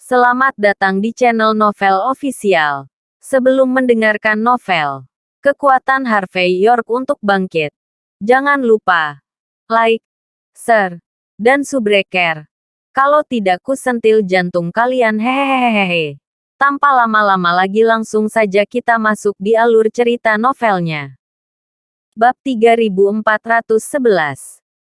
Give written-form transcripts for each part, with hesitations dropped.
Selamat datang di channel Novel Official. Sebelum mendengarkan novel, kekuatan Harvey York untuk bangkit. Jangan lupa like, share, dan subscribe. Kalau tidak kusentil jantung kalian hehehehe. Tanpa lama-lama lagi langsung saja kita masuk di alur cerita novelnya. Bab 3411.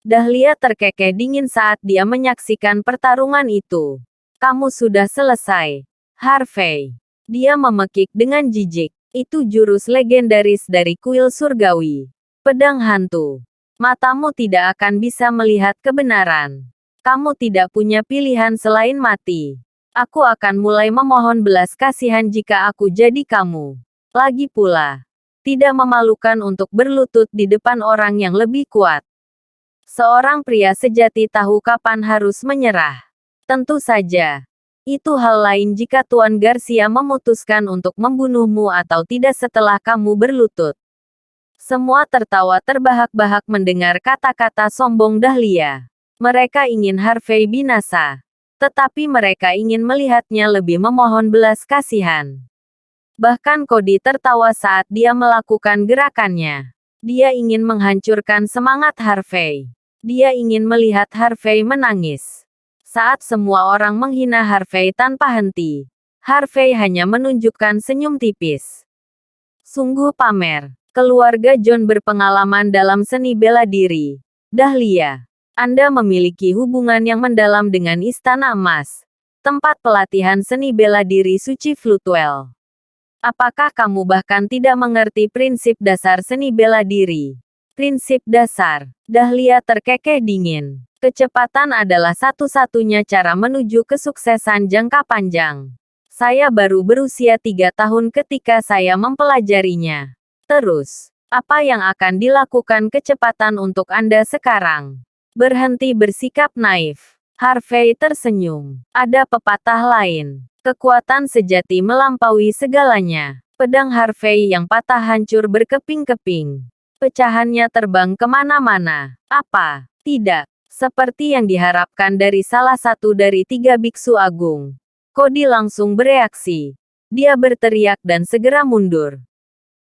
Dahlia terkekeh dingin saat dia menyaksikan pertarungan itu. Kamu sudah selesai, Harvey. Dia memekik dengan jijik. Itu jurus legendaris dari kuil surgawi. Pedang hantu. Matamu tidak akan bisa melihat kebenaran. Kamu tidak punya pilihan selain mati. Aku akan mulai memohon belas kasihan jika aku jadi kamu. Lagi pula, tidak memalukan untuk berlutut di depan orang yang lebih kuat. Seorang pria sejati tahu kapan harus menyerah. Tentu saja, itu hal lain jika Tuan Garcia memutuskan untuk membunuhmu atau tidak setelah kamu berlutut. Semua tertawa terbahak-bahak mendengar kata-kata sombong Dahlia. Mereka ingin Harvey binasa, tetapi mereka ingin melihatnya lebih memohon belas kasihan. Bahkan Cody tertawa saat dia melakukan gerakannya. Dia ingin menghancurkan semangat Harvey. Dia ingin melihat Harvey menangis. Saat semua orang menghina Harvey tanpa henti, Harvey hanya menunjukkan senyum tipis. Sungguh pamer. Keluarga John berpengalaman dalam seni bela diri. Dahlia, Anda memiliki hubungan yang mendalam dengan Istana Emas, tempat pelatihan seni bela diri Suci Floodwell. Apakah kamu bahkan tidak mengerti prinsip dasar seni bela diri? Prinsip dasar. Dahlia terkekeh dingin. Kecepatan adalah satu-satunya cara menuju kesuksesan jangka panjang. Saya baru berusia 3 tahun ketika saya mempelajarinya. Terus, apa yang akan dilakukan kecepatan untuk Anda sekarang? Berhenti bersikap naif. Harvey tersenyum. Ada pepatah lain. Kekuatan sejati melampaui segalanya. Pedang Harvey yang patah hancur berkeping-keping. Pecahannya terbang kemana-mana. Apa? Tidak. Seperti yang diharapkan dari salah satu dari 3 biksu agung. Cody langsung bereaksi. Dia berteriak dan segera mundur.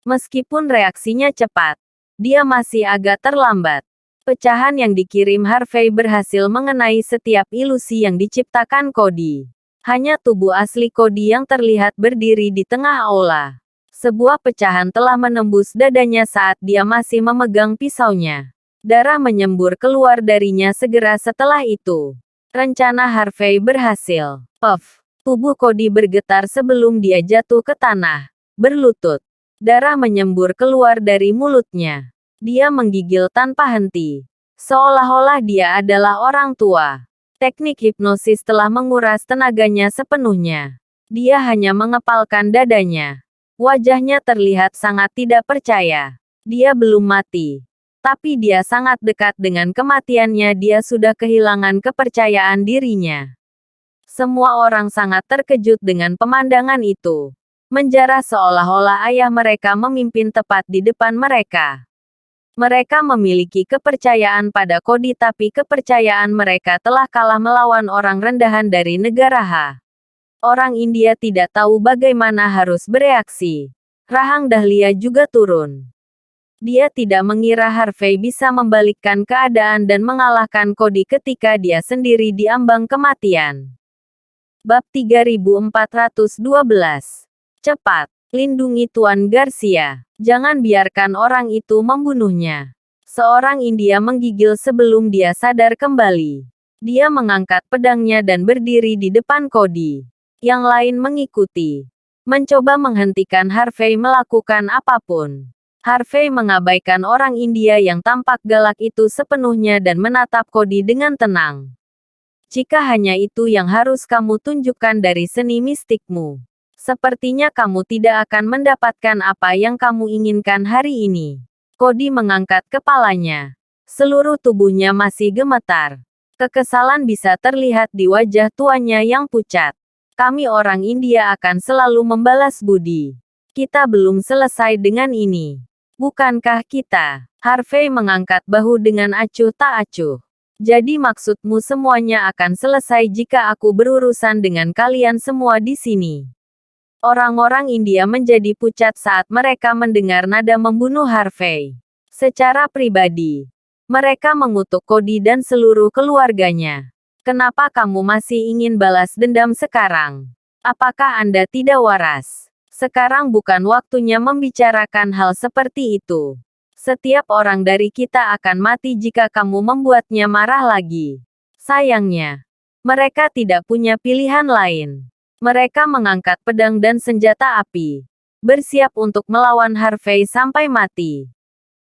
Meskipun reaksinya cepat, dia masih agak terlambat. Pecahan yang dikirim Harvey berhasil mengenai setiap ilusi yang diciptakan Cody. Hanya tubuh asli Cody yang terlihat berdiri di tengah aula. Sebuah pecahan telah menembus dadanya saat dia masih memegang pisaunya. Darah menyembur keluar darinya segera setelah itu. Rencana Harvey berhasil. Puff. Tubuh Cody bergetar sebelum dia jatuh ke tanah. Berlutut. Darah menyembur keluar dari mulutnya. Dia menggigil tanpa henti. Seolah-olah dia adalah orang tua. Teknik hipnosis telah menguras tenaganya sepenuhnya. Dia hanya mengepalkan dadanya. Wajahnya terlihat sangat tidak percaya. Dia belum mati. Tapi dia sangat dekat dengan kematiannya. Dia sudah kehilangan kepercayaan dirinya. Semua orang sangat terkejut dengan pemandangan itu. Menjara seolah-olah ayah mereka memimpin tepat di depan mereka. Mereka memiliki kepercayaan pada Cody tapi kepercayaan mereka telah kalah melawan orang rendahan dari negara H. Orang India tidak tahu bagaimana harus bereaksi. Rahang Dahlia juga turun. Dia tidak mengira Harvey bisa membalikkan keadaan dan mengalahkan Cody ketika dia sendiri di ambang kematian. Bab 3412. Cepat, lindungi Tuan Garcia. Jangan biarkan orang itu membunuhnya. Seorang India menggigil sebelum dia sadar kembali. Dia mengangkat pedangnya dan berdiri di depan Cody. Yang lain mengikuti. Mencoba menghentikan Harvey melakukan apapun. Harvey mengabaikan orang India yang tampak galak itu sepenuhnya dan menatap Cody dengan tenang. Jika hanya itu yang harus kamu tunjukkan dari seni mistikmu, sepertinya kamu tidak akan mendapatkan apa yang kamu inginkan hari ini. Cody mengangkat kepalanya. Seluruh tubuhnya masih gemetar. Kekesalan bisa terlihat di wajah tuanya yang pucat. Kami orang India akan selalu membalas budi. Kita belum selesai dengan ini. Bukankah kita? Harvey mengangkat bahu dengan acuh tak acuh. Jadi maksudmu semuanya akan selesai jika aku berurusan dengan kalian semua di sini. Orang-orang India menjadi pucat saat mereka mendengar nada membunuh Harvey. Secara pribadi, mereka mengutuk Cody dan seluruh keluarganya. Kenapa kamu masih ingin balas dendam sekarang? Apakah Anda tidak waras? Sekarang bukan waktunya membicarakan hal seperti itu. Setiap orang dari kita akan mati jika kamu membuatnya marah lagi. Sayangnya, mereka tidak punya pilihan lain. Mereka mengangkat pedang dan senjata api, bersiap untuk melawan Harvey sampai mati.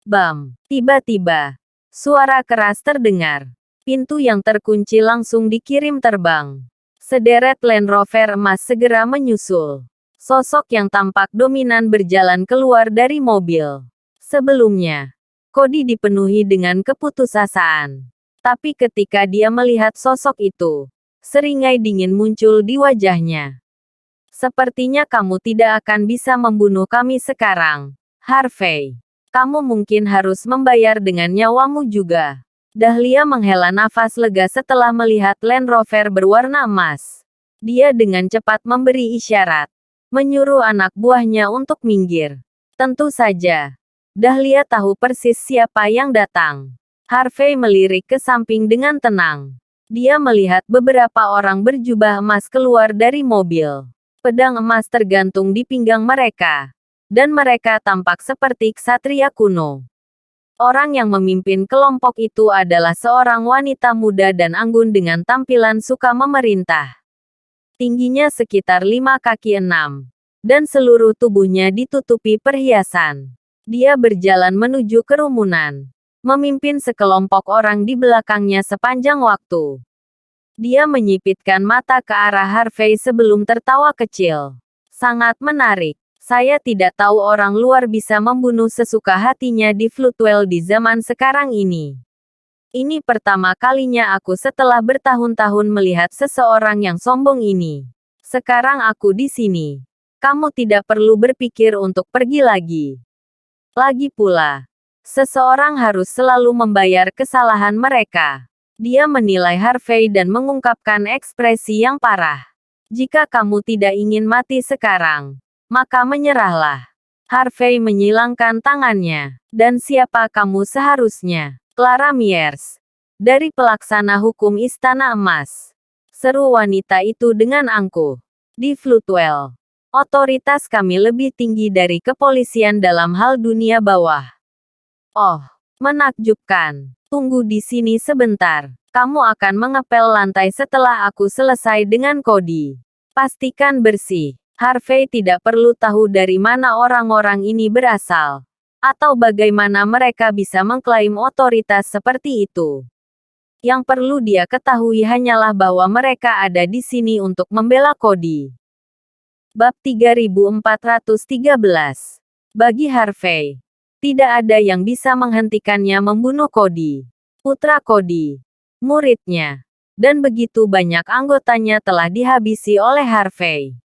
Bam! Tiba-tiba, suara keras terdengar. Pintu yang terkunci langsung dikirim terbang. Sederet Land Rover emas segera menyusul. Sosok yang tampak dominan berjalan keluar dari mobil. Sebelumnya, Cody dipenuhi dengan keputusasaan. Tapi ketika dia melihat sosok itu, seringai dingin muncul di wajahnya. Sepertinya kamu tidak akan bisa membunuh kami sekarang, Harvey. Kamu mungkin harus membayar dengan nyawamu juga. Dahlia menghela nafas lega setelah melihat Land Rover berwarna emas. Dia dengan cepat memberi isyarat, menyuruh anak buahnya untuk minggir. Tentu saja, Dahlia tahu persis siapa yang datang. Harvey melirik ke samping dengan tenang. Dia melihat beberapa orang berjubah emas keluar dari mobil. Pedang emas tergantung di pinggang mereka. Dan mereka tampak seperti ksatria kuno. Orang yang memimpin kelompok itu adalah seorang wanita muda dan anggun dengan tampilan suka memerintah. Tingginya sekitar 5 kaki 6. Dan seluruh tubuhnya ditutupi perhiasan. Dia berjalan menuju kerumunan, memimpin sekelompok orang di belakangnya sepanjang waktu. Dia menyipitkan mata ke arah Harvey sebelum tertawa kecil. Sangat menarik. Saya tidak tahu orang luar bisa membunuh sesuka hatinya di Floodwell di zaman sekarang ini. Ini pertama kalinya aku setelah bertahun-tahun melihat seseorang yang sombong ini. Sekarang aku di sini. Kamu tidak perlu berpikir untuk pergi lagi. Lagi pula, seseorang harus selalu membayar kesalahan mereka. Dia menilai Harvey dan mengungkapkan ekspresi yang parah. Jika kamu tidak ingin mati sekarang, maka menyerahlah. Harvey menyilangkan tangannya. Dan siapa kamu seharusnya? Clara Myers. Dari pelaksana hukum Istana Emas. Seru wanita itu dengan angkuh. Di Floodwell, otoritas kami lebih tinggi dari kepolisian dalam hal dunia bawah. Oh, menakjubkan. Tunggu di sini sebentar. Kamu akan mengepel lantai setelah aku selesai dengan Cody. Pastikan bersih. Harvey tidak perlu tahu dari mana orang-orang ini berasal. Atau bagaimana mereka bisa mengklaim otoritas seperti itu. Yang perlu dia ketahui hanyalah bahwa mereka ada di sini untuk membela Cody. Bab 3413. Bagi Harvey, tidak ada yang bisa menghentikannya membunuh Cody. Putra Cody, muridnya, dan begitu banyak anggotanya telah dihabisi oleh Harvey.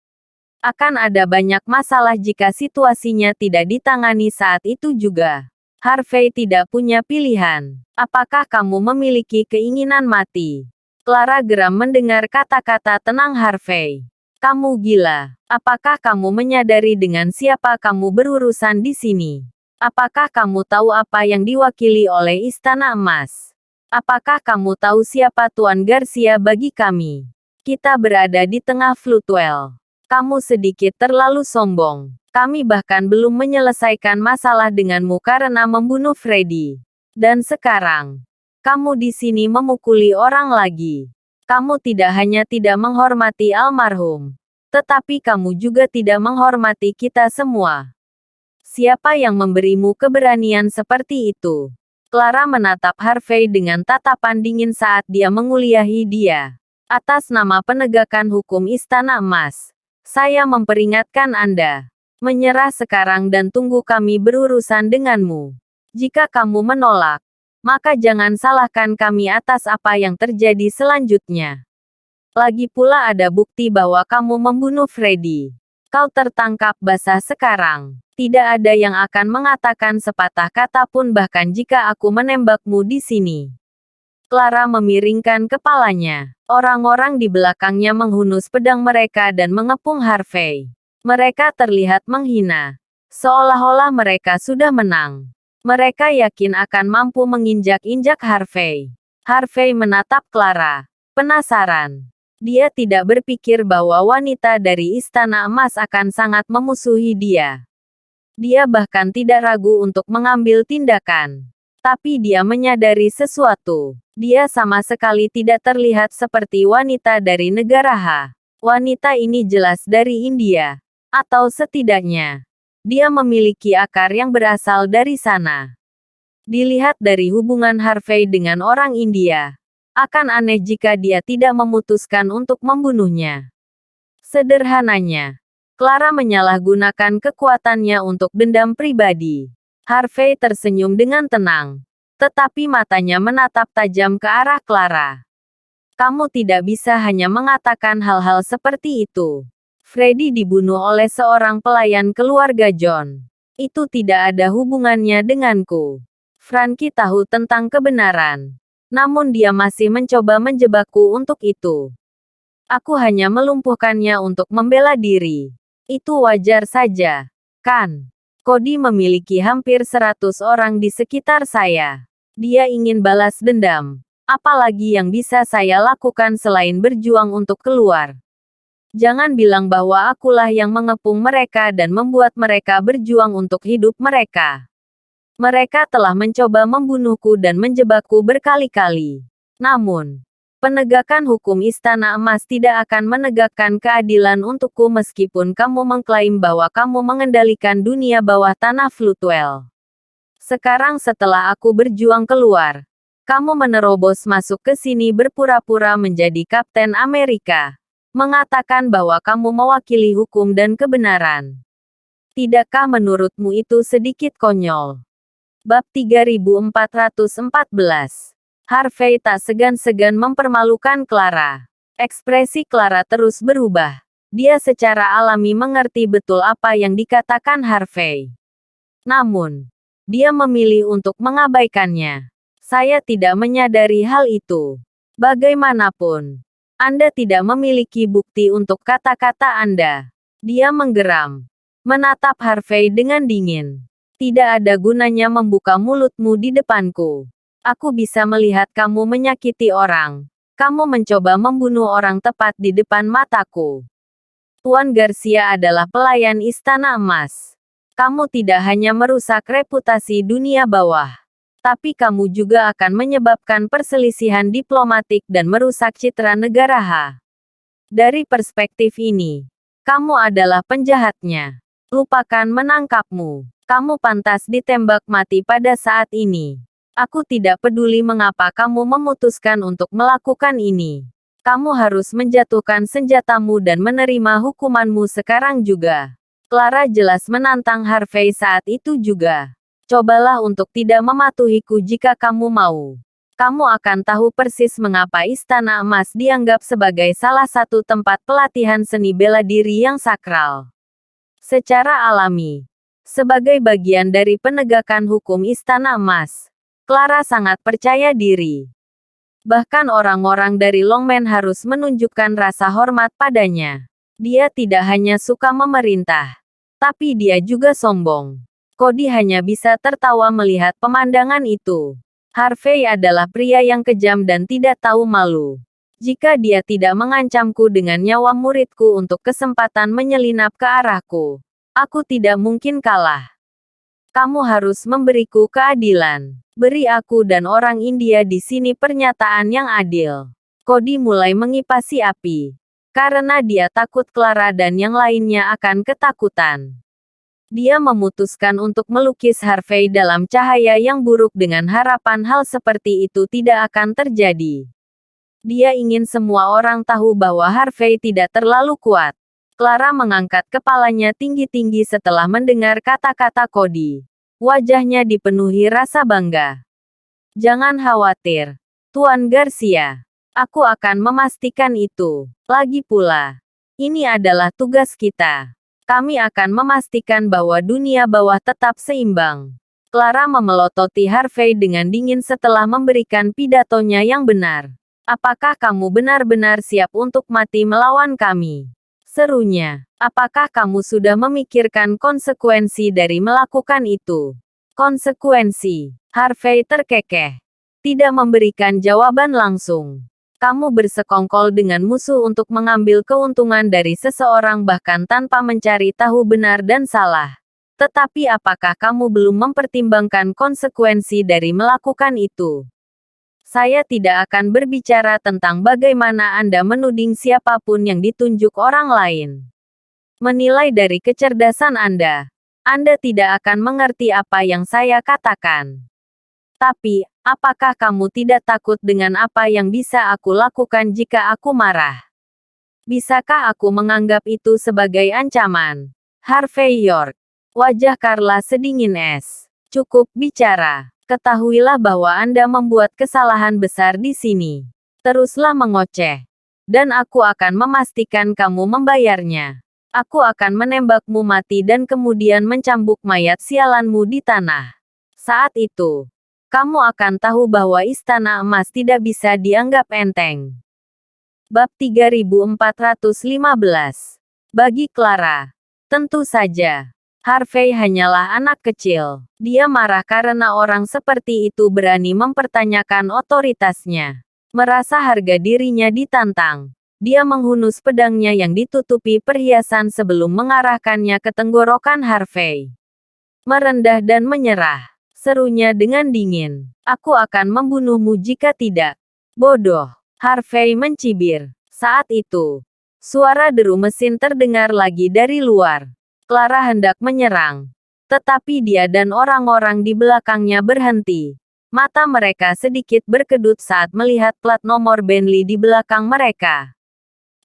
Akan ada banyak masalah jika situasinya tidak ditangani saat itu juga. Harvey tidak punya pilihan. Apakah kamu memiliki keinginan mati? Clara geram mendengar kata-kata tenang Harvey. Kamu gila. Apakah kamu menyadari dengan siapa kamu berurusan di sini? Apakah kamu tahu apa yang diwakili oleh Istana Emas? Apakah kamu tahu siapa Tuan Garcia bagi kami? Kita berada di tengah Floodwell. Kamu sedikit terlalu sombong. Kami bahkan belum menyelesaikan masalah denganmu karena membunuh Freddy. Dan sekarang, kamu di sini memukuli orang lagi. Kamu tidak hanya tidak menghormati almarhum, tetapi kamu juga tidak menghormati kita semua. Siapa yang memberimu keberanian seperti itu? Clara menatap Harvey dengan tatapan dingin saat dia menguliahi dia. Atas nama penegakan hukum Istana Emas, saya memperingatkan Anda. Menyerah sekarang dan tunggu kami berurusan denganmu. Jika kamu menolak, maka jangan salahkan kami atas apa yang terjadi selanjutnya. Lagi pula ada bukti bahwa kamu membunuh Freddy. Kau tertangkap basah sekarang. Tidak ada yang akan mengatakan sepatah kata pun bahkan jika aku menembakmu di sini. Clara memiringkan kepalanya. Orang-orang di belakangnya menghunus pedang mereka dan mengepung Harvey. Mereka terlihat menghina. Seolah-olah mereka sudah menang. Mereka yakin akan mampu menginjak-injak Harvey. Harvey menatap Clara. Penasaran. Dia tidak berpikir bahwa wanita dari Istana Emas akan sangat memusuhi dia. Dia bahkan tidak ragu untuk mengambil tindakan. Tapi dia menyadari sesuatu. Dia sama sekali tidak terlihat seperti wanita dari negara H. Wanita ini jelas dari India. Atau setidaknya, dia memiliki akar yang berasal dari sana. Dilihat dari hubungan Harvey dengan orang India, akan aneh jika dia tidak memutuskan untuk membunuhnya. Sederhananya, Clara menyalahgunakan kekuatannya untuk dendam pribadi. Harvey tersenyum dengan tenang, tetapi matanya menatap tajam ke arah Clara. Kamu tidak bisa hanya mengatakan hal-hal seperti itu. Freddy dibunuh oleh seorang pelayan keluarga John. Itu tidak ada hubungannya denganku. Frankie tahu tentang kebenaran. Namun dia masih mencoba menjebakku untuk itu. Aku hanya melumpuhkannya untuk membela diri. Itu wajar saja, kan? Cody memiliki hampir 100 orang di sekitar saya. Dia ingin balas dendam. Apalagi yang bisa saya lakukan selain berjuang untuk keluar? Jangan bilang bahwa akulah yang mengepung mereka dan membuat mereka berjuang untuk hidup mereka. Mereka telah mencoba membunuhku dan menjebakku berkali-kali. Namun, penegakan hukum Istana Emas tidak akan menegakkan keadilan untukku meskipun kamu mengklaim bahwa kamu mengendalikan dunia bawah tanah Floodwell. Sekarang setelah aku berjuang keluar, kamu menerobos masuk ke sini berpura-pura menjadi Kapten Amerika. Mengatakan bahwa kamu mewakili hukum dan kebenaran. Tidakkah menurutmu itu sedikit konyol? Bab 3414. Harvey tak segan-segan mempermalukan Clara. Ekspresi Clara terus berubah. Dia secara alami mengerti betul apa yang dikatakan Harvey. Namun, dia memilih untuk mengabaikannya. Saya tidak menyadari hal itu. Bagaimanapun, Anda tidak memiliki bukti untuk kata-kata Anda. Dia menggeram. Menatap Harvey dengan dingin. Tidak ada gunanya membuka mulutmu di depanku. Aku bisa melihat kamu menyakiti orang. Kamu mencoba membunuh orang tepat di depan mataku. Tuan Garcia adalah pelayan Istana Emas. Kamu tidak hanya merusak reputasi dunia bawah, tapi kamu juga akan menyebabkan perselisihan diplomatik dan merusak citra negara H. Dari perspektif ini, kamu adalah penjahatnya. Lupakan menangkapmu. Kamu pantas ditembak mati pada saat ini. Aku tidak peduli mengapa kamu memutuskan untuk melakukan ini. Kamu harus menjatuhkan senjatamu dan menerima hukumanmu sekarang juga. Clara jelas menantang Harvey saat itu juga. Cobalah untuk tidak mematuhiku jika kamu mau. Kamu akan tahu persis mengapa Istana Emas dianggap sebagai salah satu tempat pelatihan seni bela diri yang sakral. Secara alami, sebagai bagian dari penegakan hukum Istana Emas, Clara sangat percaya diri. Bahkan orang-orang dari Longman harus menunjukkan rasa hormat padanya. Dia tidak hanya suka memerintah, tapi dia juga sombong. Cody hanya bisa tertawa melihat pemandangan itu. Harvey adalah pria yang kejam dan tidak tahu malu. Jika dia tidak mengancamku dengan nyawa muridku untuk kesempatan menyelinap ke arahku, aku tidak mungkin kalah. Kamu harus memberiku keadilan. Beri aku dan orang India di sini pernyataan yang adil. Cody mulai mengipasi api. Karena dia takut Clara dan yang lainnya akan ketakutan. Dia memutuskan untuk melukis Harvey dalam cahaya yang buruk dengan harapan hal seperti itu tidak akan terjadi. Dia ingin semua orang tahu bahwa Harvey tidak terlalu kuat. Clara mengangkat kepalanya tinggi-tinggi setelah mendengar kata-kata Cody. Wajahnya dipenuhi rasa bangga. Jangan khawatir, Tuan Garcia. Aku akan memastikan itu. Lagi pula, ini adalah tugas kita. Kami akan memastikan bahwa dunia bawah tetap seimbang. Clara memelototi Harvey dengan dingin setelah memberikan pidatonya yang benar. Apakah kamu benar-benar siap untuk mati melawan kami? Serunya. Apakah kamu sudah memikirkan konsekuensi dari melakukan itu? Konsekuensi. Harvey terkekeh. Tidak memberikan jawaban langsung. Kamu bersekongkol dengan musuh untuk mengambil keuntungan dari seseorang bahkan tanpa mencari tahu benar dan salah. Tetapi apakah kamu belum mempertimbangkan konsekuensi dari melakukan itu? Saya tidak akan berbicara tentang bagaimana Anda menuding siapapun yang ditunjuk orang lain. Menilai dari kecerdasan Anda tidak akan mengerti apa yang saya katakan. Tapi, apakah kamu tidak takut dengan apa yang bisa aku lakukan jika aku marah? Bisakah aku menganggap itu sebagai ancaman? Harvey York. Wajah Carla sedingin es. Cukup bicara. Ketahuilah bahwa Anda membuat kesalahan besar di sini. Teruslah mengoceh. Dan aku akan memastikan kamu membayarnya. Aku akan menembakmu mati dan kemudian mencambuk mayat sialanmu di tanah. Saat itu, kamu akan tahu bahwa Istana Emas tidak bisa dianggap enteng. Bab 3415. Bagi Clara. Tentu saja. Harvey hanyalah anak kecil. Dia marah karena orang seperti itu berani mempertanyakan otoritasnya. Merasa harga dirinya ditantang. Dia menghunus pedangnya yang ditutupi perhiasan sebelum mengarahkannya ke tenggorokan Harvey. Merendah dan menyerah. Serunya dengan dingin. Aku akan membunuhmu jika tidak. Bodoh. Harvey mencibir. Saat itu, suara deru mesin terdengar lagi dari luar. Clara hendak menyerang. Tetapi dia dan orang-orang di belakangnya berhenti. Mata mereka sedikit berkedut saat melihat plat nomor Bentley di belakang mereka.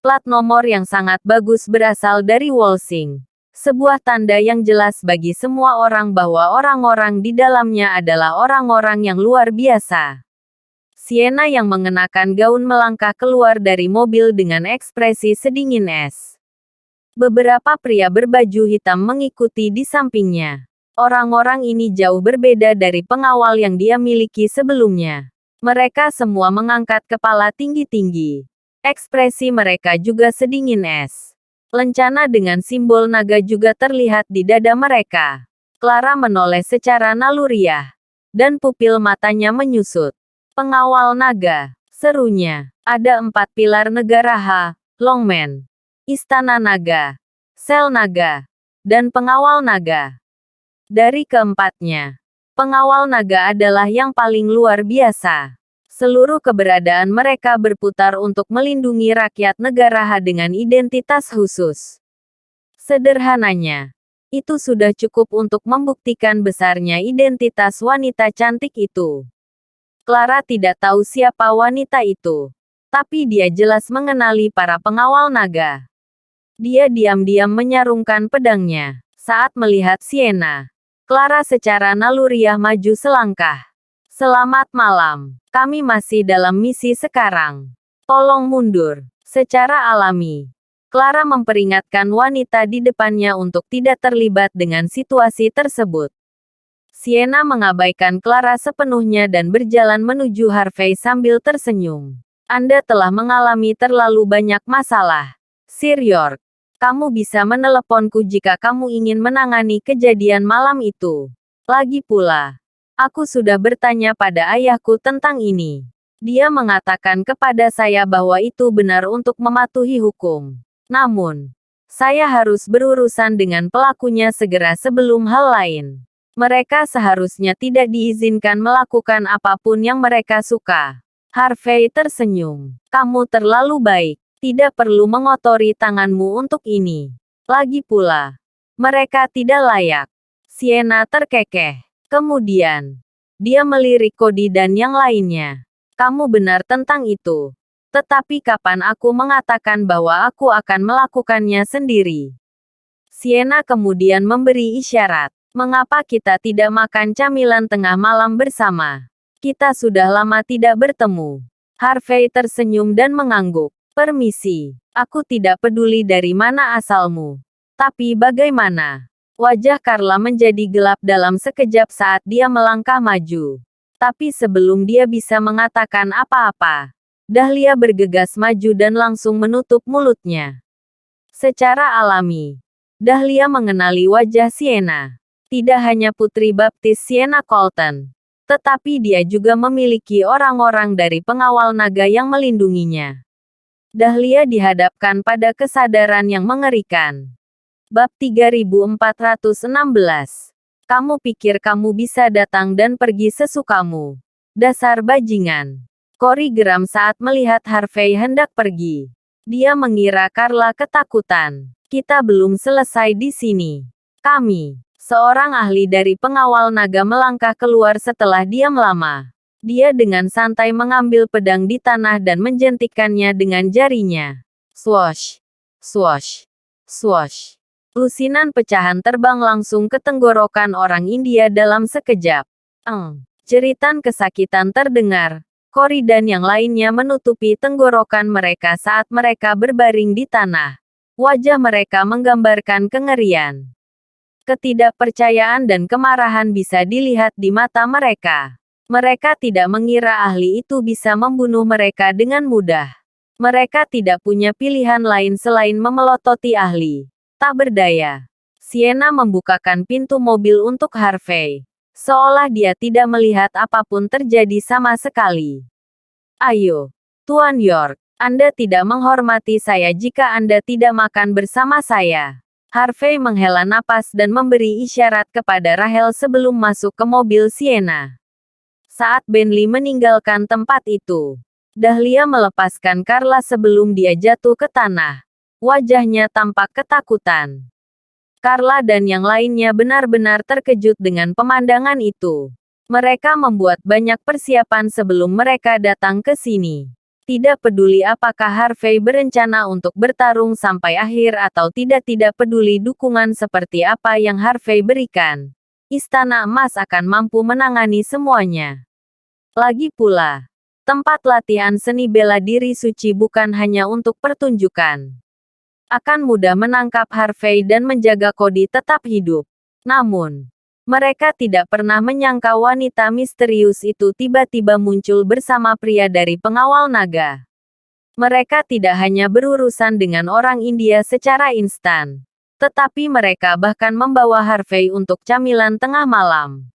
Plat nomor yang sangat bagus berasal dari Walsing. Sebuah tanda yang jelas bagi semua orang bahwa orang-orang di dalamnya adalah orang-orang yang luar biasa. Sienna yang mengenakan gaun melangkah keluar dari mobil dengan ekspresi sedingin es. Beberapa pria berbaju hitam mengikuti di sampingnya. Orang-orang ini jauh berbeda dari pengawal yang dia miliki sebelumnya. Mereka semua mengangkat kepala tinggi-tinggi. Ekspresi mereka juga sedingin es. Lencana dengan simbol naga juga terlihat di dada mereka. Clara menoleh secara naluriah. Dan pupil matanya menyusut. Pengawal naga, serunya. Ada 4 pilar negara H, Longman. Istana Naga, Sel Naga, dan Pengawal Naga. Dari keempatnya, Pengawal Naga adalah yang paling luar biasa. Seluruh keberadaan mereka berputar untuk melindungi rakyat negara H dengan identitas khusus. Sederhananya, itu sudah cukup untuk membuktikan besarnya identitas wanita cantik itu. Clara tidak tahu siapa wanita itu, tapi dia jelas mengenali para pengawal naga. Dia diam-diam menyarungkan pedangnya. Saat melihat Sienna, Clara secara naluriah maju selangkah. Selamat malam. Kami masih dalam misi sekarang. Tolong mundur. Secara alami, Clara memperingatkan wanita di depannya untuk tidak terlibat dengan situasi tersebut. Sienna mengabaikan Clara sepenuhnya dan berjalan menuju Harvey sambil tersenyum. Anda telah mengalami terlalu banyak masalah, Sir York. Kamu bisa meneleponku jika kamu ingin menangani kejadian malam itu. Lagi pula, aku sudah bertanya pada ayahku tentang ini. Dia mengatakan kepada saya bahwa itu benar untuk mematuhi hukum. Namun, saya harus berurusan dengan pelakunya segera sebelum hal lain. Mereka seharusnya tidak diizinkan melakukan apapun yang mereka suka. Harvey tersenyum. Kamu terlalu baik. Tidak perlu mengotori tanganmu untuk ini. Lagi pula, mereka tidak layak. Sienna terkekeh. Kemudian, dia melirik Cody dan yang lainnya. Kamu benar tentang itu. Tetapi kapan aku mengatakan bahwa aku akan melakukannya sendiri? Sienna kemudian memberi isyarat. Mengapa kita tidak makan camilan tengah malam bersama? Kita sudah lama tidak bertemu. Harvey tersenyum dan mengangguk. Permisi, aku tidak peduli dari mana asalmu. Tapi bagaimana? Wajah Carla menjadi gelap dalam sekejap saat dia melangkah maju. Tapi sebelum dia bisa mengatakan apa-apa, Dahlia bergegas maju dan langsung menutup mulutnya. Secara alami, Dahlia mengenali wajah Sienna. Tidak hanya putri baptis Sienna Colton, tetapi dia juga memiliki orang-orang dari pengawal naga yang melindunginya. Dahlia dihadapkan pada kesadaran yang mengerikan. Bab 3416. Kamu pikir kamu bisa datang dan pergi sesukamu. Dasar bajingan. Cory geram saat melihat Harvey hendak pergi. Dia mengira Carla ketakutan. Kita belum selesai di sini. Kami, seorang ahli dari pengawal naga melangkah keluar setelah diam lama. Dia dengan santai mengambil pedang di tanah dan menjentikannya dengan jarinya. Swash, swash, swash. Lusinan pecahan terbang langsung ke tenggorokan orang India dalam sekejap. Jeritan kesakitan terdengar. Cory dan yang lainnya menutupi tenggorokan mereka saat mereka berbaring di tanah. Wajah mereka menggambarkan kengerian. Ketidakpercayaan dan kemarahan bisa dilihat di mata mereka. Mereka tidak mengira ahli itu bisa membunuh mereka dengan mudah. Mereka tidak punya pilihan lain selain memelototi ahli. Tak berdaya. Sienna membukakan pintu mobil untuk Harvey. Seolah dia tidak melihat apapun terjadi sama sekali. Ayo, Tuan York, Anda tidak menghormati saya jika Anda tidak makan bersama saya. Harvey menghela napas dan memberi isyarat kepada Rahel sebelum masuk ke mobil Sienna. Saat Bentley meninggalkan tempat itu, Dahlia melepaskan Carla sebelum dia jatuh ke tanah. Wajahnya tampak ketakutan. Carla dan yang lainnya benar-benar terkejut dengan pemandangan itu. Mereka membuat banyak persiapan sebelum mereka datang ke sini. Tidak peduli apakah Harvey berencana untuk bertarung sampai akhir atau tidak peduli dukungan seperti apa yang Harvey berikan. Istana Emas akan mampu menangani semuanya. Lagi pula, tempat latihan seni bela diri suci bukan hanya untuk pertunjukan. Akan mudah menangkap Harvey dan menjaga Cody tetap hidup. Namun, mereka tidak pernah menyangka wanita misterius itu tiba-tiba muncul bersama pria dari pengawal naga. Mereka tidak hanya berurusan dengan orang India secara instan, tetapi mereka bahkan membawa Harvey untuk camilan tengah malam.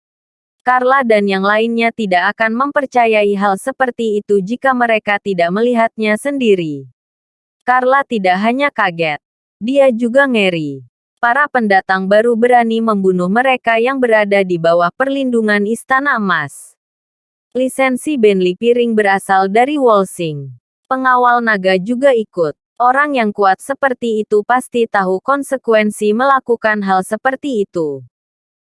Carla dan yang lainnya tidak akan mempercayai hal seperti itu jika mereka tidak melihatnya sendiri. Carla tidak hanya kaget, dia juga ngeri. Para pendatang baru berani membunuh mereka yang berada di bawah perlindungan Istana Emas. Lisensi Bentley piring berasal dari Wolsing. Pengawal naga juga ikut. Orang yang kuat seperti itu pasti tahu konsekuensi melakukan hal seperti itu.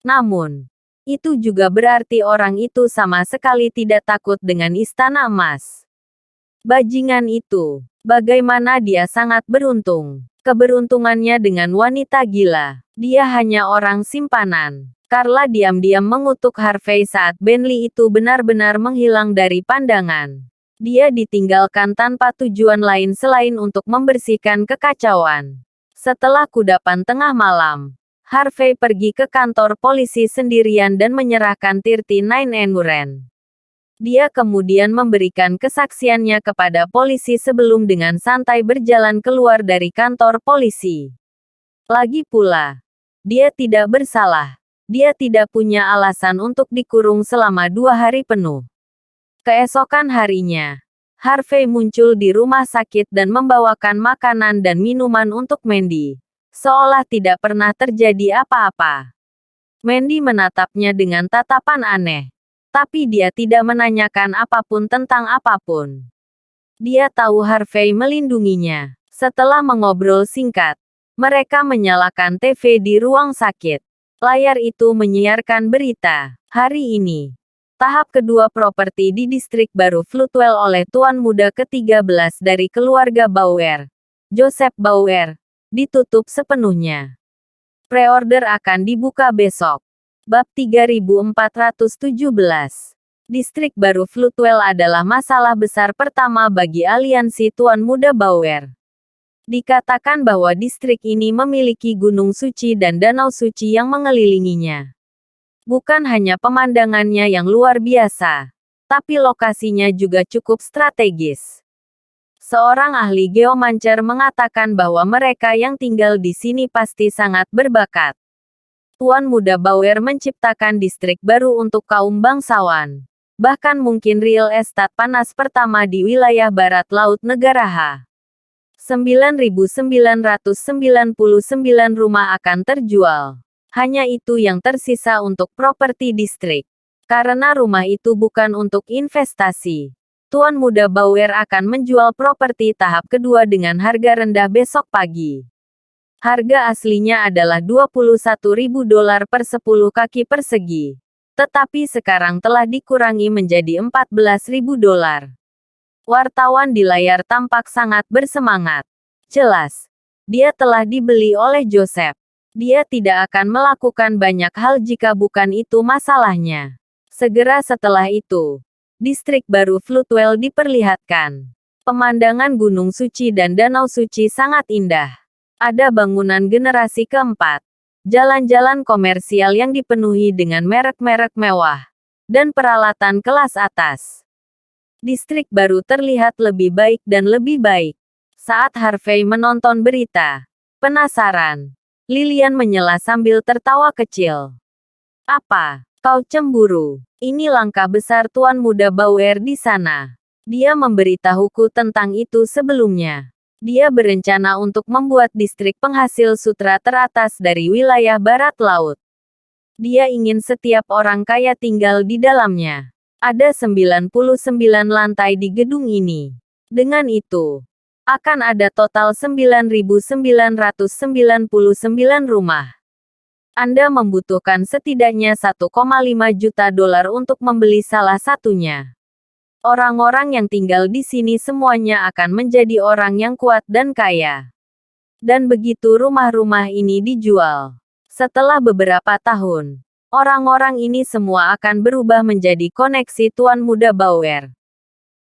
Namun, itu juga berarti orang itu sama sekali tidak takut dengan Istana Emas. Bajingan itu. Bagaimana dia sangat beruntung. Keberuntungannya dengan wanita gila. Dia hanya orang simpanan. Carla diam-diam mengutuk Harvey saat Bentley itu benar-benar menghilang dari pandangan. Dia ditinggalkan tanpa tujuan lain selain untuk membersihkan kekacauan. Setelah kudapan tengah malam, Harvey pergi ke kantor polisi sendirian dan menyerahkan 39 Enduran. Dia kemudian memberikan kesaksiannya kepada polisi sebelum dengan santai berjalan keluar dari kantor polisi. Lagi pula, dia tidak bersalah. Dia tidak punya alasan untuk dikurung selama 2 hari penuh. Keesokan harinya, Harvey muncul di rumah sakit dan membawakan makanan dan minuman untuk Mandy. Seolah tidak pernah terjadi apa-apa. Mandy menatapnya dengan tatapan aneh. Tapi dia tidak menanyakan apapun tentang apapun. Dia tahu Harvey melindunginya. Setelah mengobrol singkat, mereka menyalakan TV di ruang sakit. Layar itu menyiarkan berita. Hari ini, tahap kedua properti di distrik baru Floodwell oleh Tuan Muda ke-13 dari keluarga Bauer, Joseph Bauer, ditutup sepenuhnya. Pre-order akan dibuka besok. Bab 3417. Distrik baru Floodwell adalah masalah besar pertama bagi aliansi Tuan Muda Bauer. Dikatakan bahwa distrik ini memiliki gunung suci dan danau suci yang mengelilinginya. Bukan hanya pemandangannya yang luar biasa, tapi lokasinya juga cukup strategis. Seorang ahli geomancer mengatakan bahwa mereka yang tinggal di sini pasti sangat berbakat. Tuan Muda Bauer menciptakan distrik baru untuk kaum bangsawan. Bahkan mungkin real estate panas pertama di wilayah barat laut negara H. 9.999 rumah akan terjual. Hanya itu yang tersisa untuk properti distrik. Karena rumah itu bukan untuk investasi. Tuan Muda Bauer akan menjual properti tahap kedua dengan harga rendah besok pagi. Harga aslinya adalah $21.000 per 10 kaki persegi. Tetapi sekarang telah dikurangi menjadi $14.000. Wartawan di layar tampak sangat bersemangat. Jelas, dia telah dibeli oleh Joseph. Dia tidak akan melakukan banyak hal jika bukan itu masalahnya. Segera setelah itu, distrik baru Floodwell diperlihatkan. Pemandangan Gunung Suci dan Danau Suci sangat indah. Ada bangunan generasi keempat, jalan-jalan komersial yang dipenuhi dengan merek-merek mewah, dan peralatan kelas atas. Distrik baru terlihat lebih baik dan lebih baik. Saat Harvey menonton berita, penasaran, Lilian menyela sambil tertawa kecil. Apa? Kau cemburu? Ini langkah besar Tuan Muda Bauer di sana. Dia memberitahuku tentang itu sebelumnya. Dia berencana untuk membuat distrik penghasil sutra teratas dari wilayah barat laut. Dia ingin setiap orang kaya tinggal di dalamnya. Ada 99 lantai di gedung ini. Dengan itu, akan ada total 9.999 rumah. Anda membutuhkan setidaknya $1,5 juta untuk membeli salah satunya. Orang-orang yang tinggal di sini semuanya akan menjadi orang yang kuat dan kaya. Dan begitu rumah-rumah ini dijual, setelah beberapa tahun, orang-orang ini semua akan berubah menjadi koneksi Tuan Muda Bauer.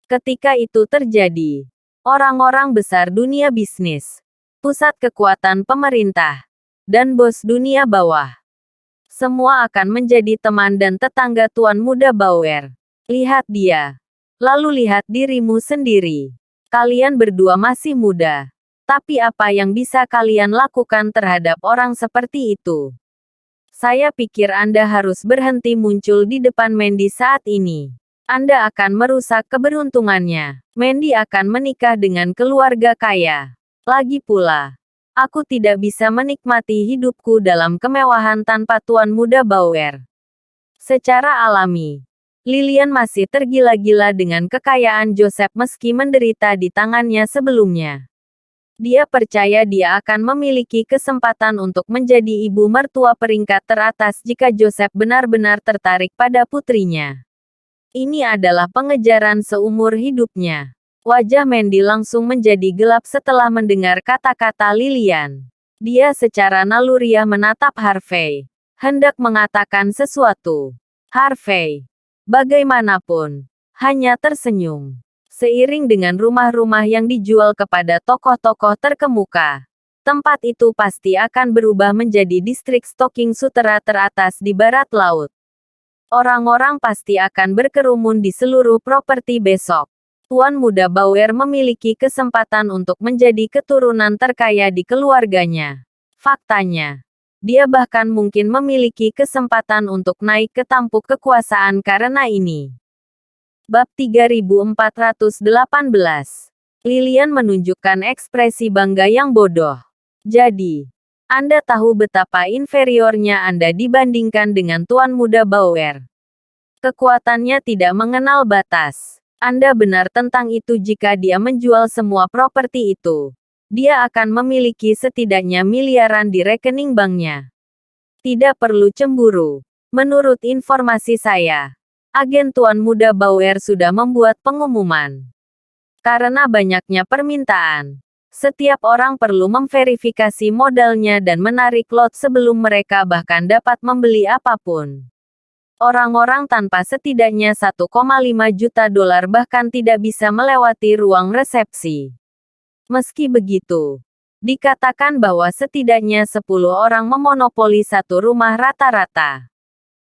Ketika itu terjadi, orang-orang besar dunia bisnis, pusat kekuatan pemerintah, dan bos dunia bawah, semua akan menjadi teman dan tetangga Tuan Muda Bauer. Lihat dia. Lalu lihat dirimu sendiri. Kalian berdua masih muda. Tapi apa yang bisa kalian lakukan terhadap orang seperti itu? Saya pikir Anda harus berhenti muncul di depan Mandy saat ini. Anda akan merusak keberuntungannya. Mandy akan menikah dengan keluarga kaya. Lagi pula, aku tidak bisa menikmati hidupku dalam kemewahan tanpa Tuan Muda Bauer. Secara alami, Lilian masih tergila-gila dengan kekayaan Joseph meski menderita di tangannya sebelumnya. Dia percaya dia akan memiliki kesempatan untuk menjadi ibu mertua peringkat teratas jika Joseph benar-benar tertarik pada putrinya. Ini adalah pengejaran seumur hidupnya. Wajah Mandy langsung menjadi gelap setelah mendengar kata-kata Lilian. Dia secara naluriah menatap Harvey, hendak mengatakan sesuatu. Harvey, bagaimanapun, hanya tersenyum. Seiring dengan rumah-rumah yang dijual kepada tokoh-tokoh terkemuka, tempat itu pasti akan berubah menjadi distrik stocking sutera teratas di barat laut. Orang-orang pasti akan berkerumun di seluruh properti besok. Tuan Muda Bauer memiliki kesempatan untuk menjadi keturunan terkaya di keluarganya. Faktanya, dia bahkan mungkin memiliki kesempatan untuk naik ke tampuk kekuasaan karena ini. Bab 3418. Lilian menunjukkan ekspresi bangga yang bodoh. Jadi, Anda tahu betapa inferiornya Anda dibandingkan dengan Tuan Muda Bauer. Kekuatannya tidak mengenal batas. Anda benar tentang itu jika dia menjual semua properti itu. Dia akan memiliki setidaknya miliaran di rekening banknya. Tidak perlu cemburu. Menurut informasi saya, agen Tuan Muda Bauer sudah membuat pengumuman. Karena banyaknya permintaan, setiap orang perlu memverifikasi modalnya dan menarik lot sebelum mereka bahkan dapat membeli apapun. Orang-orang tanpa setidaknya $1,5 juta bahkan tidak bisa melewati ruang resepsi. Meski begitu, Dikatakan bahwa setidaknya 10 orang memonopoli satu rumah rata-rata.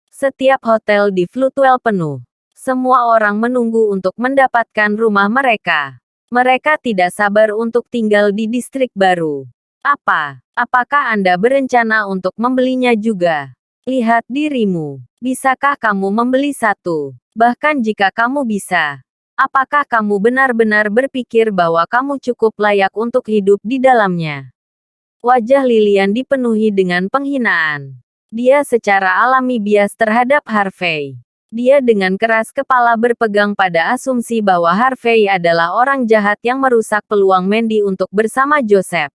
Setiap hotel di Floatwell penuh. Semua orang menunggu untuk mendapatkan rumah mereka. Mereka tidak sabar untuk tinggal di distrik baru. Apakah Anda berencana untuk membelinya juga? Lihat dirimu. Bisakah kamu membeli satu? Bahkan jika kamu bisa, apakah kamu benar-benar berpikir bahwa kamu cukup layak untuk hidup di dalamnya? Wajah Lilian dipenuhi dengan penghinaan. Dia secara alami bias terhadap Harvey. Dia dengan keras kepala berpegang pada asumsi bahwa Harvey adalah orang jahat yang merusak peluang Mandy untuk bersama Joseph.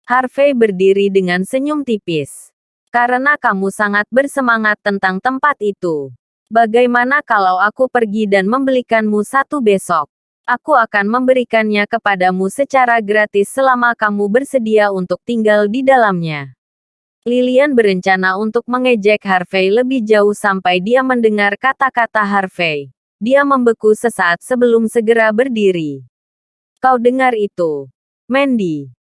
Harvey berdiri dengan senyum tipis. Karena kamu sangat bersemangat tentang tempat itu. Bagaimana kalau aku pergi dan membelikanmu satu besok? Aku akan memberikannya kepadamu secara gratis selama kamu bersedia untuk tinggal di dalamnya. Lilian berencana untuk mengejek Harvey lebih jauh sampai dia mendengar kata-kata Harvey. Dia membeku sesaat sebelum segera berdiri. Kau dengar itu? Mandy.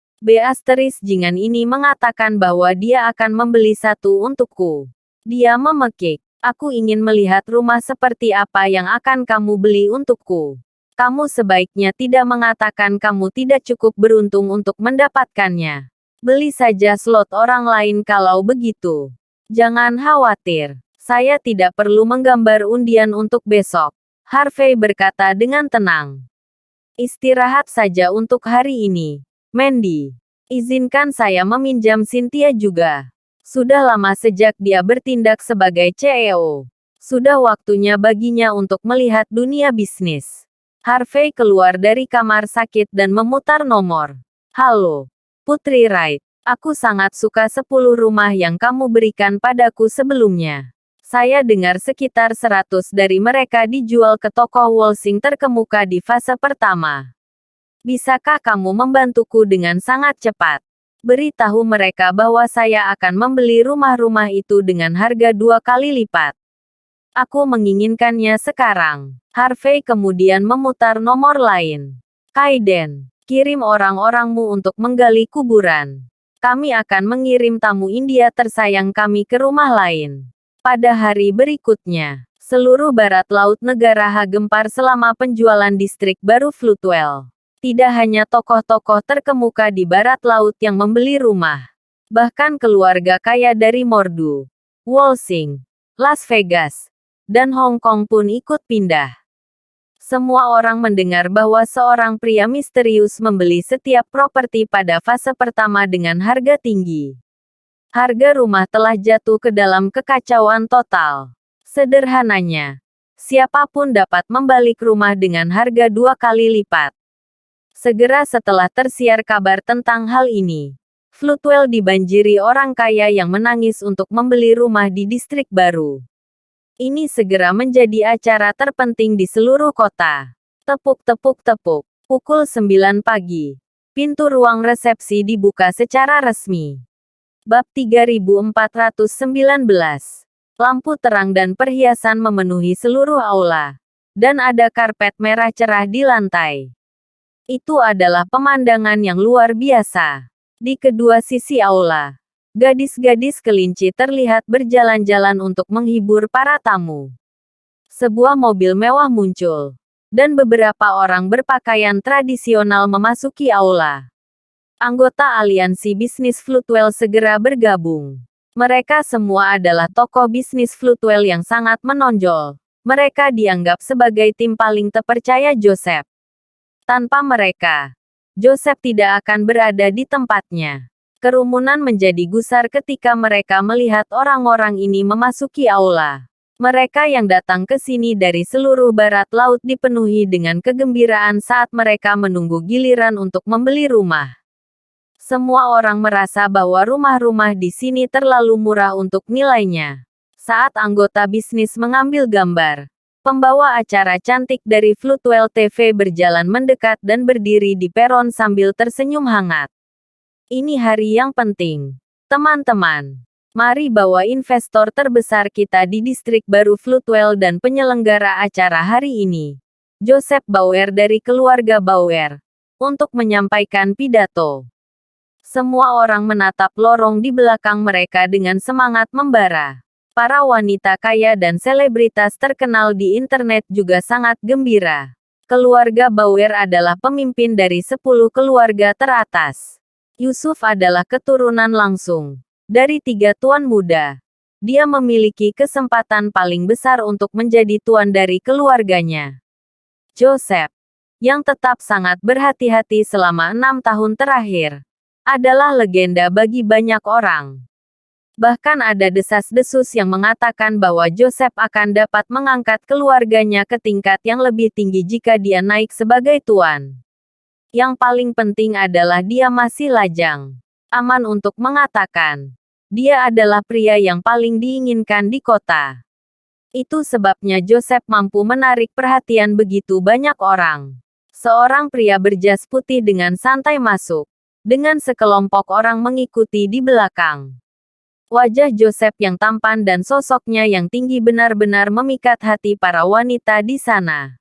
Jingan ini mengatakan bahwa dia akan membeli satu untukku. Dia memekik. Aku ingin melihat rumah seperti apa yang akan kamu beli untukku. Kamu sebaiknya tidak mengatakan kamu tidak cukup beruntung untuk mendapatkannya. Beli saja slot orang lain kalau begitu. Jangan khawatir. Saya tidak perlu menggambar undian untuk besok. Harvey berkata dengan tenang. Istirahat saja untuk hari ini. Mandy. Izinkan saya meminjam Cynthia juga. Sudah lama sejak dia bertindak sebagai CEO. Sudah waktunya baginya untuk melihat dunia bisnis. Harvey keluar dari kamar sakit dan memutar nomor. Halo. Putri Wright, aku sangat suka 10 rumah yang kamu berikan padaku sebelumnya. Saya dengar sekitar 100 dari mereka dijual ke toko wholesale terkemuka di fase pertama. Bisakah kamu membantuku dengan sangat cepat? Beritahu mereka bahwa saya akan membeli rumah-rumah itu dengan harga 2 kali lipat. Aku menginginkannya sekarang. Harvey kemudian memutar nomor lain. Kaiden. Kirim orang-orangmu untuk menggali kuburan. Kami akan mengirim tamu India tersayang kami ke rumah lain. Pada hari berikutnya, seluruh barat laut negara gempar selama penjualan distrik baru Floatwell. Tidak hanya tokoh-tokoh terkemuka di barat laut yang membeli rumah. Bahkan keluarga kaya dari Mordu, Wolsing, Las Vegas, dan Hong Kong pun ikut pindah. Semua orang mendengar bahwa seorang pria misterius membeli setiap properti pada fase pertama dengan harga tinggi. Harga rumah telah jatuh ke dalam kekacauan total. Sederhananya, siapapun dapat membalik rumah dengan harga 2 kali lipat. Segera setelah tersiar kabar tentang hal ini, Floatwell dibanjiri orang kaya yang menangis untuk membeli rumah di distrik baru. Ini segera menjadi acara terpenting di seluruh kota. Tepuk-tepuk-tepuk. Pukul 9 pagi. Pintu ruang resepsi dibuka secara resmi. Bab 3419. Lampu terang dan perhiasan memenuhi seluruh aula. Dan ada karpet merah cerah di lantai. Itu adalah pemandangan yang luar biasa. Di kedua sisi aula, gadis-gadis kelinci terlihat berjalan-jalan untuk menghibur para tamu. Sebuah mobil mewah muncul, dan beberapa orang berpakaian tradisional memasuki aula. Anggota aliansi bisnis Floatwell segera bergabung. Mereka semua adalah tokoh bisnis Floatwell yang sangat menonjol. Mereka dianggap sebagai tim paling terpercaya Joseph. Tanpa mereka, Joseph tidak akan berada di tempatnya. Kerumunan menjadi gusar ketika mereka melihat orang-orang ini memasuki aula. Mereka yang datang ke sini dari seluruh barat laut dipenuhi dengan kegembiraan saat mereka menunggu giliran untuk membeli rumah. Semua orang merasa bahwa rumah-rumah di sini terlalu murah untuk nilainya. Saat anggota bisnis mengambil gambar, pembawa acara cantik dari Floatwell TV berjalan mendekat dan berdiri di peron sambil tersenyum hangat. Ini hari yang penting. Teman-teman, mari bawa investor terbesar kita di distrik baru Floatwell dan penyelenggara acara hari ini, Joseph Bauer dari keluarga Bauer, untuk menyampaikan pidato. Semua orang menatap lorong di belakang mereka dengan semangat membara. Para wanita kaya dan selebritas terkenal di internet juga sangat gembira. Keluarga Bauer adalah pemimpin dari 10 keluarga teratas. Yusuf adalah keturunan langsung dari 3 tuan muda. Dia memiliki kesempatan paling besar untuk menjadi tuan dari keluarganya. Joseph, yang tetap sangat berhati-hati selama 6 tahun terakhir, adalah legenda bagi banyak orang. Bahkan ada desas-desus yang mengatakan bahwa Joseph akan dapat mengangkat keluarganya ke tingkat yang lebih tinggi jika dia naik sebagai tuan. Yang paling penting adalah dia masih lajang. Aman untuk mengatakan, dia adalah pria yang paling diinginkan di kota. Itu sebabnya Joseph mampu menarik perhatian begitu banyak orang. Seorang pria berjas putih dengan santai masuk, dengan sekelompok orang mengikuti di belakang. Wajah Joseph yang tampan dan sosoknya yang tinggi benar-benar memikat hati para wanita di sana.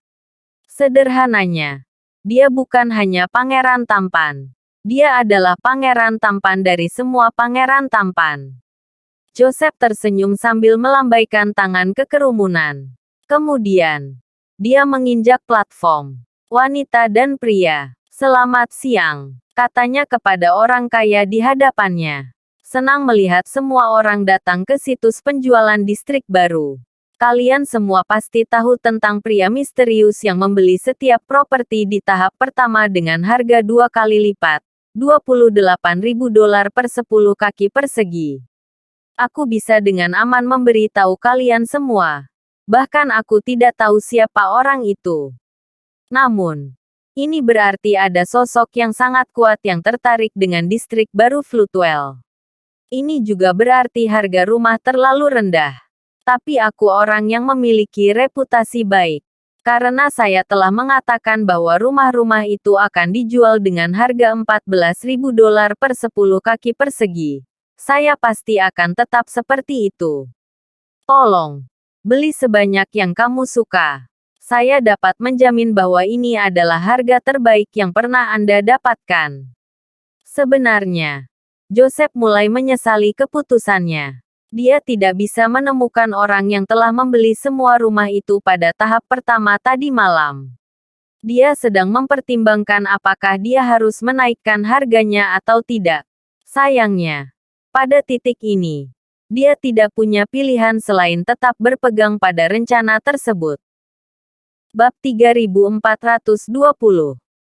Sederhananya, dia bukan hanya pangeran tampan. Dia adalah pangeran tampan dari semua pangeran tampan. Joseph tersenyum sambil melambaikan tangan ke kerumunan. Kemudian, dia menginjak platform. Wanita dan pria, selamat siang, katanya kepada orang kaya di hadapannya. Senang melihat semua orang datang ke situs penjualan distrik baru. Kalian semua pasti tahu tentang pria misterius yang membeli setiap properti di tahap pertama dengan harga 2 kali lipat, $28.000 per 10 kaki persegi. Aku bisa dengan aman memberi tahu kalian semua. Bahkan aku tidak tahu siapa orang itu. Namun, ini berarti ada sosok yang sangat kuat yang tertarik dengan distrik baru Floodwell. Ini juga berarti harga rumah terlalu rendah. Tapi aku orang yang memiliki reputasi baik. Karena saya telah mengatakan bahwa rumah-rumah itu akan dijual dengan harga $14.000 per 10 kaki persegi. Saya pasti akan tetap seperti itu. Tolong, beli sebanyak yang kamu suka. Saya dapat menjamin bahwa ini adalah harga terbaik yang pernah Anda dapatkan. Sebenarnya, Joseph mulai menyesali keputusannya. Dia tidak bisa menemukan orang yang telah membeli semua rumah itu pada tahap pertama tadi malam. Dia sedang mempertimbangkan apakah dia harus menaikkan harganya atau tidak. Sayangnya, pada titik ini, dia tidak punya pilihan selain tetap berpegang pada rencana tersebut. Bab 3420.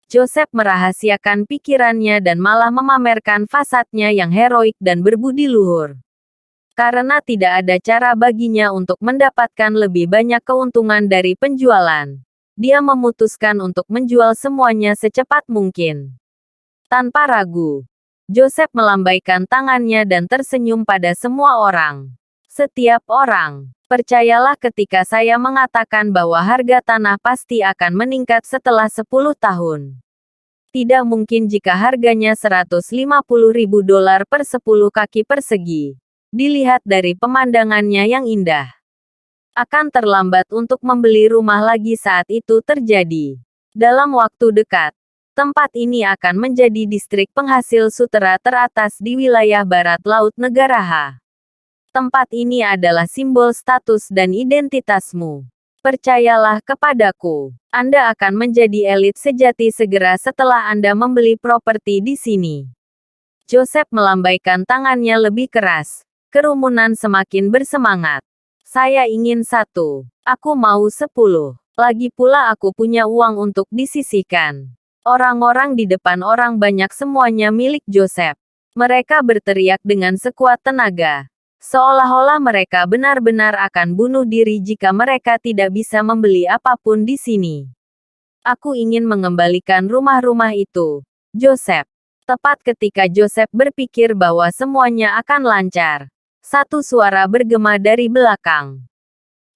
Joseph merahasiakan pikirannya dan malah memamerkan fasadnya yang heroik dan berbudi luhur. Karena tidak ada cara baginya untuk mendapatkan lebih banyak keuntungan dari penjualan, dia memutuskan untuk menjual semuanya secepat mungkin. Tanpa ragu, Joseph melambaikan tangannya dan tersenyum pada semua orang. Setiap orang, percayalah ketika saya mengatakan bahwa harga tanah pasti akan meningkat setelah 10 tahun. Tidak mungkin jika harganya $150.000 per 10 kaki persegi. Dilihat dari pemandangannya yang indah. Akan terlambat untuk membeli rumah lagi saat itu terjadi. Dalam waktu dekat, tempat ini akan menjadi distrik penghasil sutera teratas di wilayah barat laut negara H. Tempat ini adalah simbol status dan identitasmu. Percayalah kepadaku, Anda akan menjadi elit sejati segera setelah Anda membeli properti di sini. Joseph melambaikan tangannya lebih keras. Kerumunan semakin bersemangat. Saya ingin 1. Aku mau 10. Lagi pula aku punya uang untuk disisihkan. Orang-orang di depan orang banyak semuanya milik Joseph. Mereka berteriak dengan sekuat tenaga. Seolah-olah mereka benar-benar akan bunuh diri jika mereka tidak bisa membeli apapun di sini. Aku ingin mengembalikan rumah-rumah itu, Joseph. Tepat ketika Joseph berpikir bahwa semuanya akan lancar, satu suara bergema dari belakang.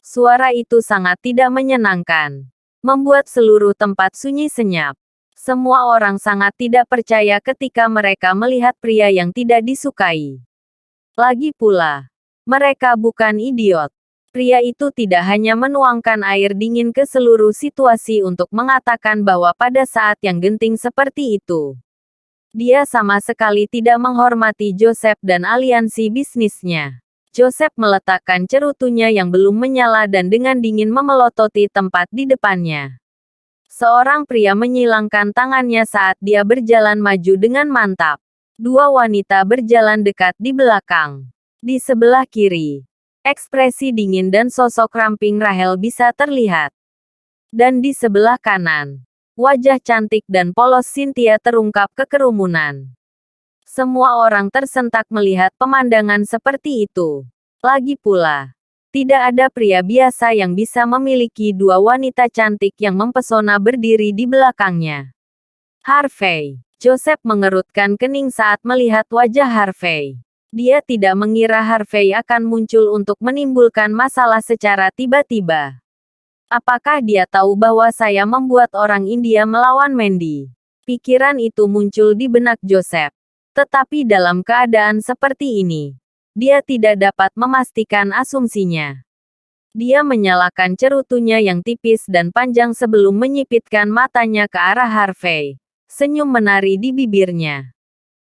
Suara itu sangat tidak menyenangkan, membuat seluruh tempat sunyi senyap. Semua orang sangat tidak percaya ketika mereka melihat pria yang tidak disukai. Lagi pula, mereka bukan idiot. Pria itu tidak hanya menuangkan air dingin ke seluruh situasi untuk mengatakan bahwa pada saat yang genting seperti itu, Dia sama sekali tidak menghormati Joseph dan aliansi bisnisnya. Joseph meletakkan cerutunya yang belum menyala dan dengan dingin memelototi tempat di depannya. Seorang pria menyilangkan tangannya saat dia berjalan maju dengan mantap. Dua wanita berjalan dekat di belakang. Di sebelah kiri, ekspresi dingin dan sosok ramping Rahel bisa terlihat. Dan di sebelah kanan, wajah cantik dan polos Cynthia terungkap ke kerumunan. Semua orang tersentak melihat pemandangan seperti itu. Lagi pula, tidak ada pria biasa yang bisa memiliki dua wanita cantik yang mempesona berdiri di belakangnya. Harvey. Joseph mengerutkan kening saat melihat wajah Harvey. Dia tidak mengira Harvey akan muncul untuk menimbulkan masalah secara tiba-tiba. Apakah dia tahu bahwa saya membuat orang India melawan Mandy? Pikiran itu muncul di benak Joseph. Tetapi dalam keadaan seperti ini, dia tidak dapat memastikan asumsinya. Dia menyalakan cerutunya yang tipis dan panjang sebelum menyipitkan matanya ke arah Harvey. Senyum menari di bibirnya.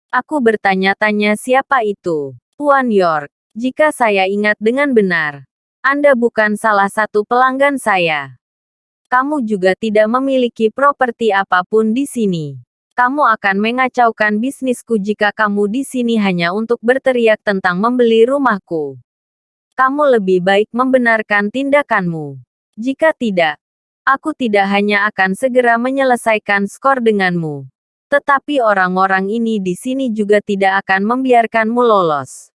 Aku bertanya-tanya siapa itu, Tuan York. Jika saya ingat dengan benar, Anda bukan salah satu pelanggan saya. Kamu juga tidak memiliki properti apapun di sini. Kamu akan mengacaukan bisnisku jika kamu di sini hanya untuk berteriak tentang membeli rumahku. Kamu lebih baik membenarkan tindakanmu. Jika tidak, aku tidak hanya akan segera menyelesaikan skor denganmu, tetapi orang-orang ini di sini juga tidak akan membiarkanmu lolos.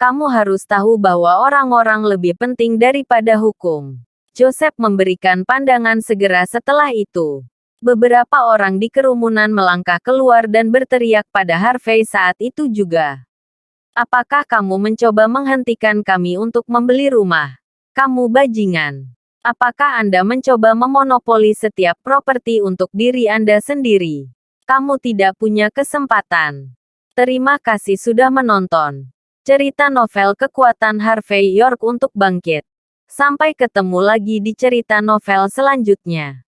Kamu harus tahu bahwa orang-orang lebih penting daripada hukum. Joseph memberikan pandangan segera setelah itu. Beberapa orang di kerumunan melangkah keluar dan berteriak pada Harvey saat itu juga. Apakah kamu mencoba menghentikan kami untuk membeli rumah? Kamu bajingan. Apakah Anda mencoba memonopoli setiap properti untuk diri Anda sendiri? Kamu tidak punya kesempatan. Terima kasih sudah menonton. Cerita novel kekuatan Harvey York untuk bangkit. Sampai ketemu lagi di cerita novel selanjutnya.